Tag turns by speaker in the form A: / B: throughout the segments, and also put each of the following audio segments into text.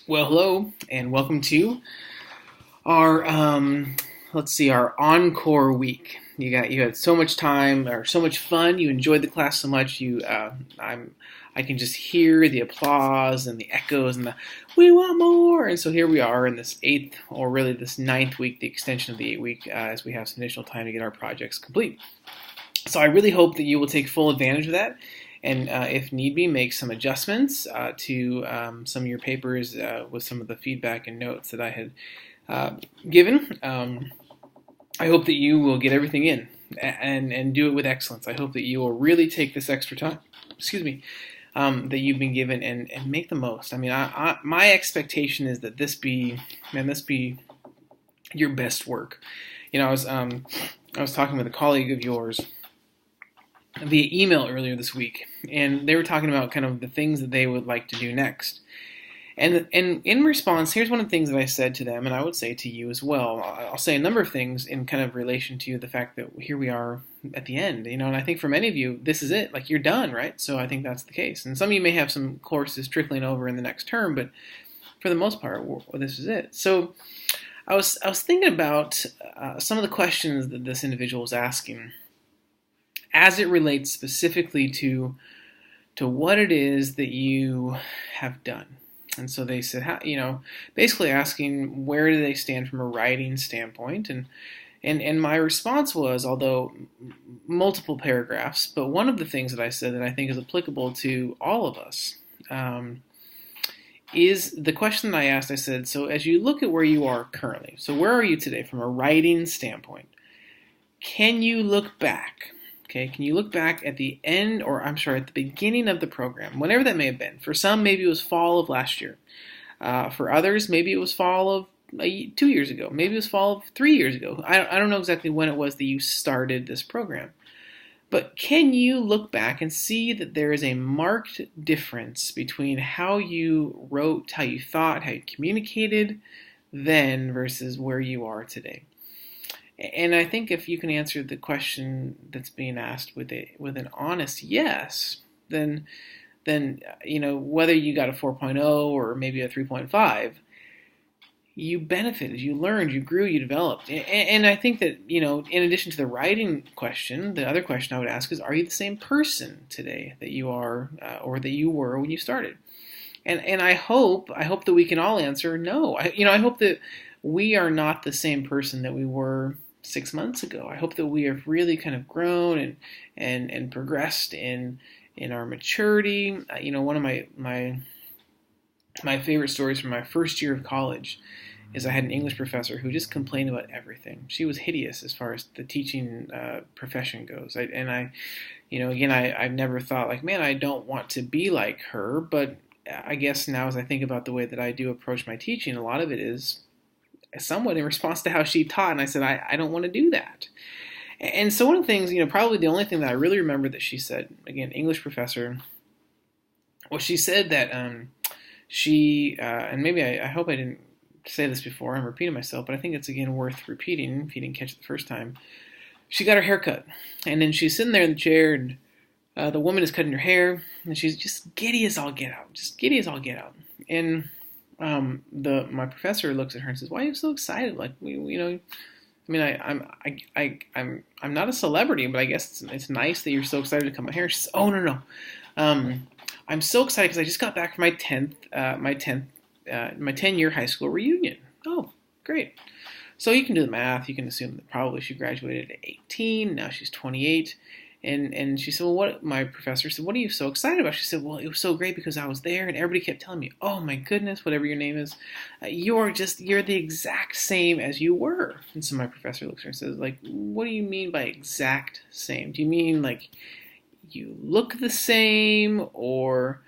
A: Well, hello, and welcome to our our encore week. You had so much time or so much fun. You enjoyed the class so much. I can just hear the applause and the echoes and the "we want more." And so here we are in this eighth, or really this ninth week, the extension of the 8 week, as we have some additional time to get our projects complete. So I really hope that you will take full advantage of that, and if need be, make some adjustments to some of your papers with some of the feedback and notes that I had given. I hope that you will get everything in and do it with excellence. I hope that you will really take this extra time, that you've been given and make the most. I mean, my expectation is that this be your best work. I was talking with a colleague of yours via email earlier this week, and they were talking about kind of the things that they would like to do next. And in response, here's one of the things that I said to them, and I would say to you as well. I'll say a number of things in kind of relation to the fact that here we are at the end, and I think for many of you, this is it. Like, you're done, right? So I think that's the case. And some of you may have some courses trickling over in the next term, but for the most part, this is it. So I was thinking about some of the questions that this individual was asking as it relates specifically to what it is that you have done. And so they said, basically asking where do they stand from a writing standpoint. And my response was, although multiple paragraphs, but one of the things that I said that I think is applicable to all of us is the question that I asked. I said, so as you look at where you are currently, so where are you today from a writing standpoint? Can you look back? Okay, can you look back at the end, at the beginning of the program, whenever that may have been? For some, maybe it was fall of last year. For others, maybe it was fall of 2 years ago. Maybe it was fall of 3 years ago. I don't know exactly when it was that you started this program. But can you look back and see that there is a marked difference between how you wrote, how you thought, how you communicated then versus where you are today? And I think if you can answer the question that's being asked with an honest yes, then whether you got a 4.0 or maybe a 3.5, you benefited, you learned, you grew, you developed. And I think that, in addition to the writing question, the other question I would ask is, are you the same person today that you are or that you were when you started? And I hope that we can all answer no. I hope that we are not the same person that we were 6 months ago. I hope that we have really kind of grown and progressed in our maturity. One of my favorite stories from my first year of college is I had an English professor who just complained about everything. She was hideous as far as the teaching profession goes. I've never thought like, man, I don't want to be like her. But I guess now as I think about the way that I do approach my teaching, a lot of it is somewhat in response to how she taught, and I said, I don't want to do that. And so one of the things, probably the only thing that I really remember that she said, again, English professor, well, she said that and maybe I hope I didn't say this before, I'm repeating myself, but I think it's, again, worth repeating if you didn't catch it the first time. She got her hair cut, and then she's sitting there in the chair, and the woman is cutting her hair, and she's just giddy as all get out, And my professor looks at her and says, "Why are you so excited? Like, I'm not a celebrity, but I guess it's nice that you're so excited to cut my hair." She says, "Oh, no. I'm so excited because I just got back from my 10-year high school reunion." Oh, great. So you can do the math. You can assume that probably she graduated at 18. Now she's 28. And she said, well, my professor said, "What are you so excited about?" She said, "Well, it was so great because I was there and everybody kept telling me, oh my goodness, whatever your name is, you're the exact same as you were." And so my professor looks at her and says, like, "What do you mean by exact same? Do you mean like you look the same, or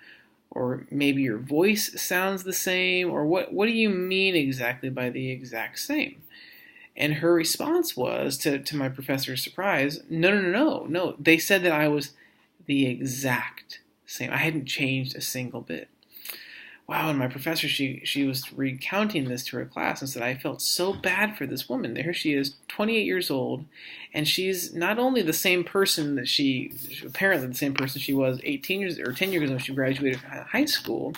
A: maybe your voice sounds the same, or what do you mean exactly by the exact same?" And her response was, to my professor's surprise, no. They said that I was the exact same. I hadn't changed a single bit. Wow, and my professor, she was recounting this to her class and said, I felt so bad for this woman. Here she is, 28 years old, and she's not only the same person that apparently the same person she was 18 years or 10 years ago when she graduated from high school,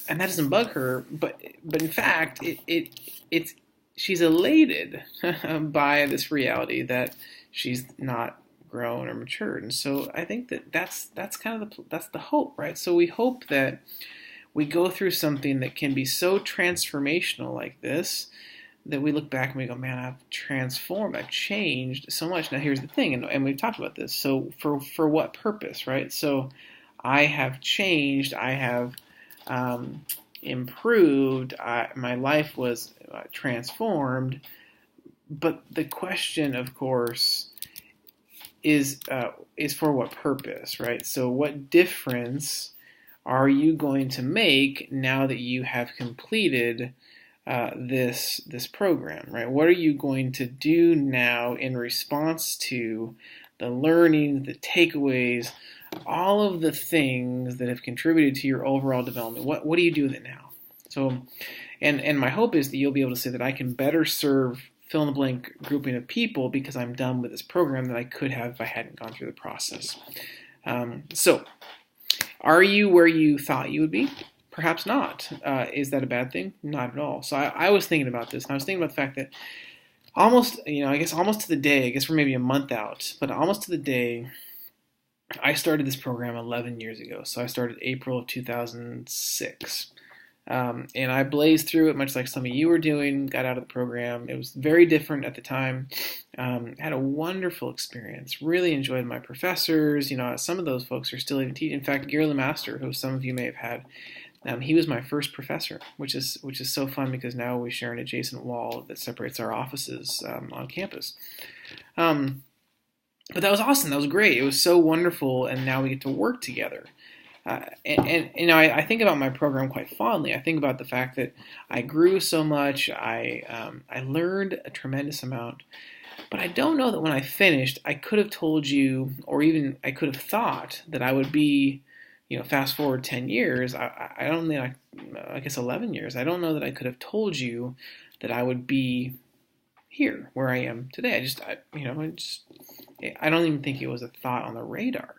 A: and that doesn't bug her. But in fact, it's she's elated by this reality that she's not grown or matured. And so I think that's kind of that's the hope, right? So we hope that we go through something that can be so transformational like this, that we look back and we go, man, I've transformed, I've changed so much. Now here's the thing, and we've talked about this. So for what purpose, right? So I have changed, I have improved, my life was transformed. But the question, of course, is for what purpose, right? So what difference are you going to make now that you have completed this program, right? What are you going to do now in response to the learning, the takeaways, all of the things that have contributed to your overall development? What do you do with it now? So, and my hope is that you'll be able to say that I can better serve fill in the blank grouping of people because I'm done with this program that I could have if I hadn't gone through the process. So, are you where you thought you would be? Perhaps not. Is that a bad thing? Not at all. So I was thinking about this, and I was thinking about the fact that almost, I guess almost to the day, I guess we're maybe a month out, but almost to the day, I started this program 11 years ago. So I started April of 2006. And I blazed through it much like some of you were doing, got out of the program. It was very different at the time. Had a wonderful experience. Really enjoyed my professors. Some of those folks are still even teaching. In fact, Gary Lemaster, who some of you may have had, he was my first professor, which is so fun because now we share an adjacent wall that separates our offices on campus. But that was awesome. That was great. It was so wonderful, and now we get to work together. I think about my program quite fondly. I think about the fact that I grew so much. I learned a tremendous amount. But I don't know that when I finished, I could have told you, or even I could have thought that I would be, fast forward 10 years. I don't think, I guess 11 years. I don't know that I could have told you that I would be here where I am today. I don't even think it was a thought on the radar.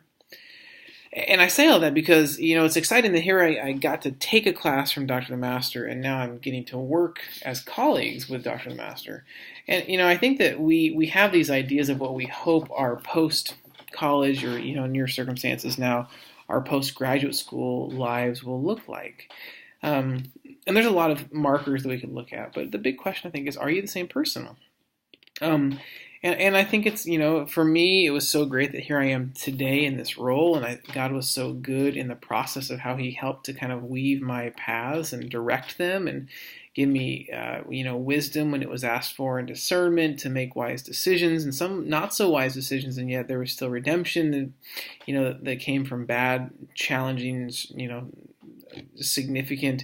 A: And I say all that because, it's exciting that here I got to take a class from Dr. Lemaster, and now I'm getting to work as colleagues with Dr. Lemaster. And, I think that we have these ideas of what we hope our post-college or, in your circumstances now, our postgraduate school lives will look like. And there's a lot of markers that we could look at, but the big question, I think, is, are you the same person? And I think it's, for me, it was so great that here I am today in this role, and God was so good in the process of how He helped to kind of weave my paths and direct them and give me, wisdom when it was asked for and discernment to make wise decisions and some not so wise decisions, and yet there was still redemption, that came from bad, challenging, significant,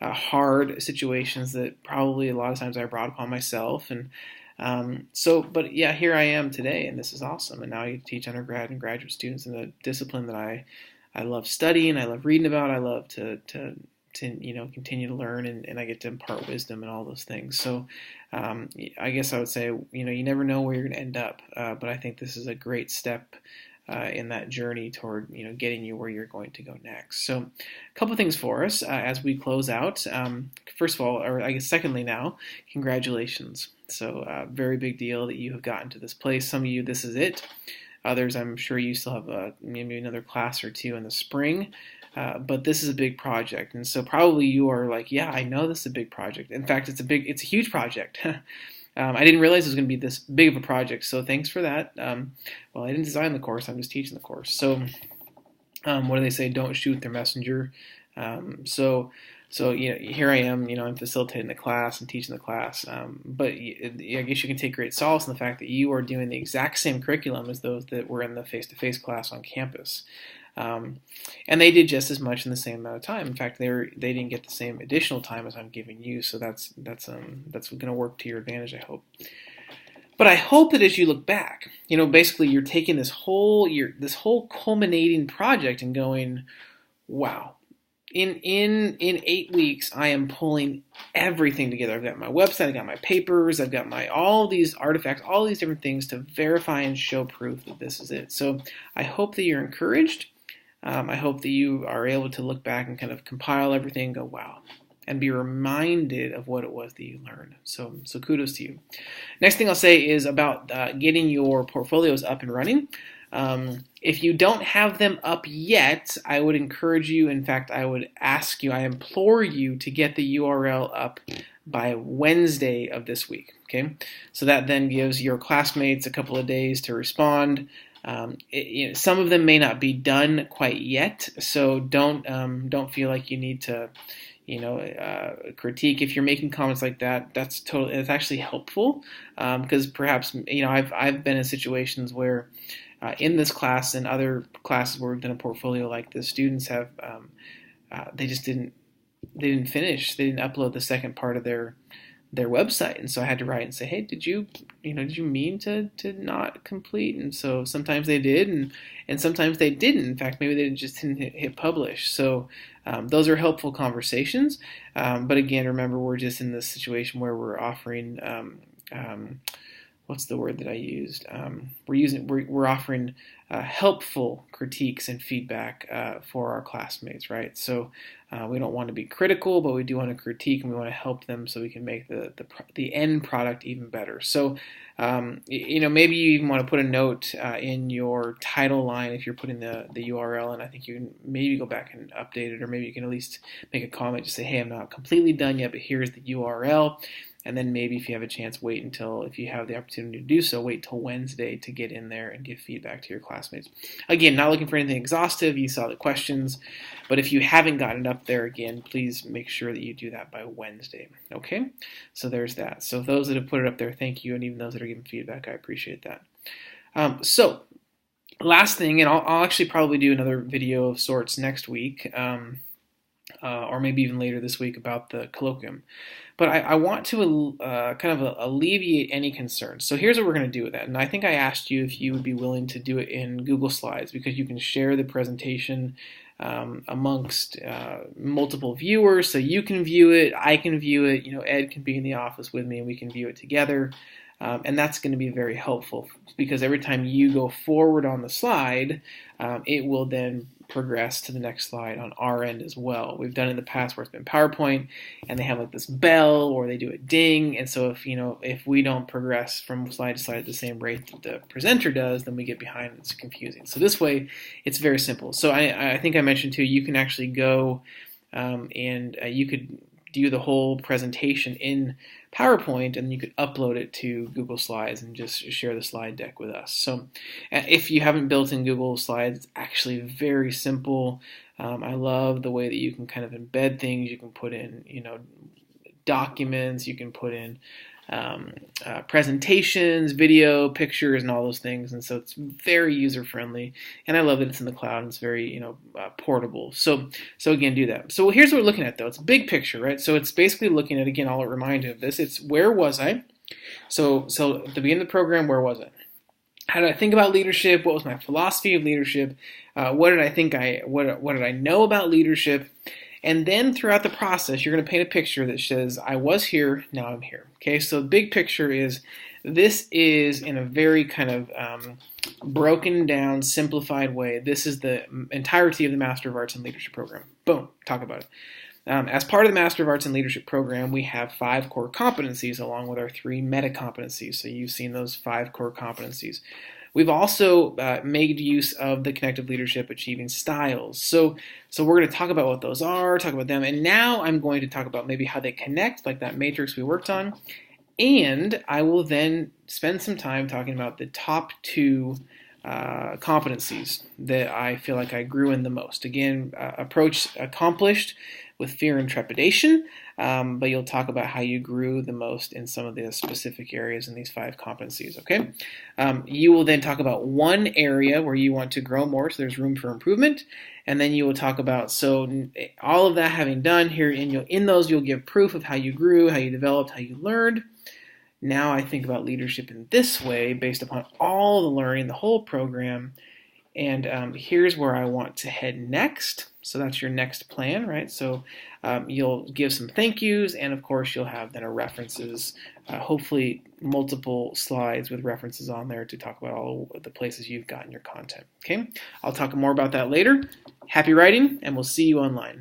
A: hard situations that probably a lot of times I brought upon myself. And but yeah, here I am today, and this is awesome. And now I teach undergrad and graduate students in a discipline that I love studying, I love reading about, I love to continue to learn, and I get to impart wisdom and all those things. So I guess I would say, you never know where you're going to end up, but I think this is a great step in that journey toward getting you where you're going to go next. So a couple things for us as we close out. First of all, or I guess secondly now, congratulations. So very big deal that you have gotten to this place. Some of you, this is it. Others, I'm sure you still have maybe another class or two in the spring. But this is a big project, and so probably you are like, yeah, I know this is a big project. In fact, it's a huge project. I didn't realize it was going to be this big of a project, so thanks for that. Well, I didn't design the course; I'm just teaching the course. So, what do they say? Don't shoot their messenger. So here I am. I'm facilitating the class and teaching the class. But I guess you can take great solace in the fact that you are doing the exact same curriculum as those that were in the face-to-face class on campus. And they did just as much in the same amount of time. In fact, they didn't get the same additional time as I'm giving you. So that's going to work to your advantage, I hope. But I hope that as you look back, basically you're taking this whole culminating project and going, wow. In 8 weeks, I am pulling everything together. I've got my website, I've got my papers, I've got all these artifacts, all these different things to verify and show proof that this is it. So I hope that you're encouraged. I hope that you are able to look back and kind of compile everything and go, wow, and be reminded of what it was that you learned. So kudos to you. Next thing I'll say is about getting your portfolios up and running. If you don't have them up yet, I would encourage you, in fact, I would ask you, I implore you to get the URL up by Wednesday of this week, okay? So that then gives your classmates a couple of days to respond. Some of them may not be done quite yet, so don't feel like you need to critique. If you're making comments like that, it's actually helpful, because perhaps, I've been in situations where in this class and other classes where we've done a portfolio like this, students have, they didn't finish, they didn't upload the second part of their website, and so I had to write and say, hey, did you mean to not complete? And so sometimes they did, and sometimes they didn't. In fact, maybe they just didn't hit publish. So those are helpful conversations. But again, remember, we're just in this situation where we're offering, what's the word that I used? We're offering helpful critiques and feedback for our classmates, right? So we don't want to be critical, but we do want to critique, and we want to help them so we can make the end product even better. So maybe you even want to put a note in your title line if you're putting the URL, and I think you can maybe go back and update it, or maybe you can at least make a comment, just say, hey, I'm not completely done yet, but here's the URL. And then maybe if you have a chance, if you have the opportunity to do so, wait till Wednesday to get in there and give feedback to your classmates. Again, not looking for anything exhaustive. You saw the questions. But if you haven't gotten it up there, again, please make sure that you do that by Wednesday. Okay? So there's that. So those that have put it up there, thank you. And even those that are giving feedback, I appreciate that. So last thing, and I'll actually probably do another video of sorts next week, or maybe even later this week, about the colloquium. But I want to kind of alleviate any concerns. So here's what we're going to do with that. And I think I asked you if you would be willing to do it in Google Slides, because you can share the presentation amongst multiple viewers. So you can view it, I can view it, Ed can be in the office with me and we can view it together. And that's going to be very helpful, because every time you go forward on the slide, it will then progress to the next slide on our end as well. We've done it in the past where it's been PowerPoint and they have like this bell or they do a ding, and so if we don't progress from slide to slide at the same rate that the presenter does, then we get behind and it's confusing. So this way it's very simple. So I think I mentioned too, you can actually go and you could do the whole presentation in PowerPoint, and you could upload it to Google Slides and just share the slide deck with us. So if you haven't built in Google Slides, it's actually very simple. I love the way that you can kind of embed things. You can put in, documents, you can put in presentations, video, pictures, and all those things. And so it's very user-friendly. And I love that it's in the cloud and it's very, portable. So again, do that. So here's what we're looking at, though. It's a big picture, right? So it's basically looking at, again, I'll remind you of this. It's where was I? So at the beginning of the program, where was I? How did I think about leadership? What was my philosophy of leadership? What did I know about leadership? And then throughout the process, you're going to paint a picture that says, I was here, now I'm here. Okay, so the big picture is, this is in a very kind of broken down, simplified way. This is the entirety of the Master of Arts in Leadership program. Boom, talk about it. As part of the Master of Arts in Leadership program, we have 5 core competencies along with our 3 meta competencies. So you've seen those 5 core competencies. We've also made use of the connective leadership achieving styles. So we're going to talk about what those are, talk about them, and now I'm going to talk about maybe how they connect, like that matrix we worked on, and I will then spend some time talking about the top 2 competencies that I feel like I grew in the most. Again, approach accomplished with fear and trepidation, but you'll talk about how you grew the most in some of the specific areas in these 5 competencies, okay? You will then talk about one area where you want to grow more, so there's room for improvement, and then you will talk about, so all of that having done here, in those you'll give proof of how you grew, how you developed, how you learned. Now I think about leadership in this way, based upon all the learning, the whole program, and here's where I want to head next. So that's your next plan, right? So you'll give some thank yous, and of course you'll have then a references, hopefully multiple slides with references on there to talk about all the places you've gotten your content. Okay, I'll talk more about that later. Happy writing, and we'll see you online.